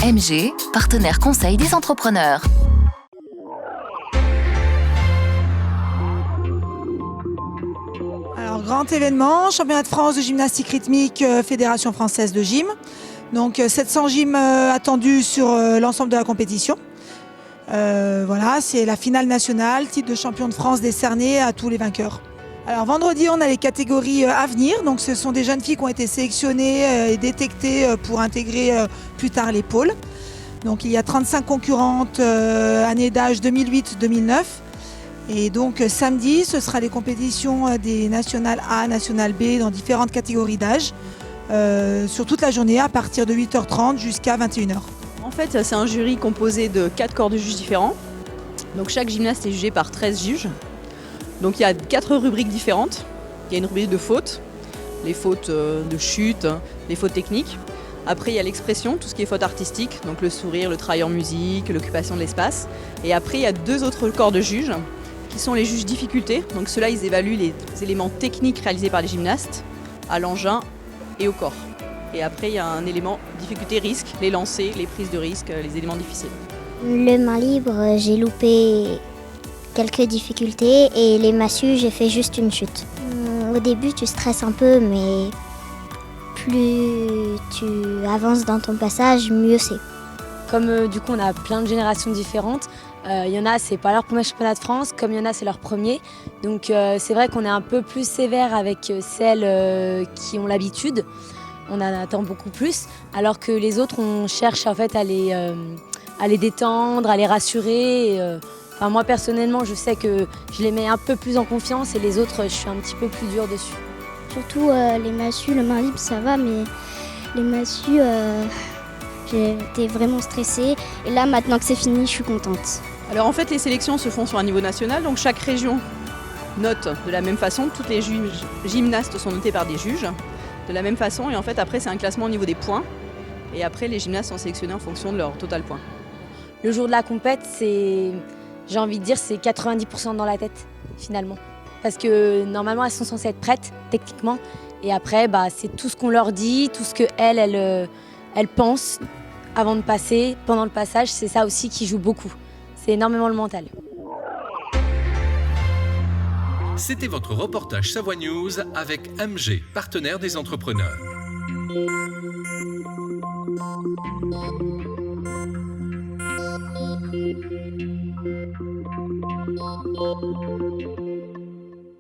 MG, partenaire conseil des entrepreneurs. Alors, grand événement, championnat de France de gymnastique rythmique, Fédération française de gym. Donc 700 gyms attendus sur l'ensemble de la compétition. Voilà, c'est la finale nationale, titre de champion de France décerné à tous les vainqueurs. Alors vendredi, on a les catégories à venir. Donc ce sont des jeunes filles qui ont été sélectionnées et détectées pour intégrer plus tard les pôles. Donc il y a 35 concurrentes, année d'âge 2008-2009. Et donc samedi, ce sera les compétitions des nationales A, nationales B dans différentes catégories d'âge sur toute la journée à partir de 8h30 jusqu'à 21h. En fait, c'est un jury composé de 4 corps de juges différents. Donc chaque gymnaste est jugé par 13 juges. Donc il y a 4 rubriques différentes. Il y a une rubrique de fautes, les fautes de chute, les fautes techniques. Après il y a l'expression, tout ce qui est fautes artistiques, donc le sourire, le travail en musique, l'occupation de l'espace. Et après il y a 2 autres corps de juges qui sont les juges difficultés. Donc ceux-là ils évaluent les éléments techniques réalisés par les gymnastes à l'engin et au corps. Et après il y a un élément difficulté risque, les lancers, les prises de risque, les éléments difficiles. Le main libre, j'ai loupé quelques difficultés et les massues, j'ai fait juste une chute. Au début, tu stresses un peu, mais plus tu avances dans ton passage, mieux c'est. Comme du coup, on a plein de générations différentes, il y en a, c'est pas leur premier championnat de France, comme il y en a, c'est leur premier. Donc c'est vrai qu'on est un peu plus sévère avec celles qui ont l'habitude. On en attend beaucoup plus, alors que les autres, on cherche en fait à les détendre, à les rassurer. Enfin, moi personnellement, je sais que je les mets un peu plus en confiance et les autres, je suis un petit peu plus dure dessus. Surtout les massues, le main libre, ça va, mais les massues, j'étais vraiment stressée. Et là, maintenant que c'est fini, je suis contente. Alors en fait, les sélections se font sur un niveau national, donc chaque région note de la même façon. Toutes les gymnastes sont notés par des juges de la même façon. Et en fait, après, c'est un classement au niveau des points. Et après, les gymnastes sont sélectionnés en fonction de leur total points. Le jour de la compète, j'ai envie de dire, c'est 90% dans la tête, finalement. Parce que normalement, elles sont censées être prêtes, techniquement. Et après, c'est tout ce qu'on leur dit, tout ce qu'elles pensent avant de passer, pendant le passage. C'est ça aussi qui joue beaucoup. C'est énormément le mental. C'était votre reportage Savoie News avec MG, partenaire des entrepreneurs.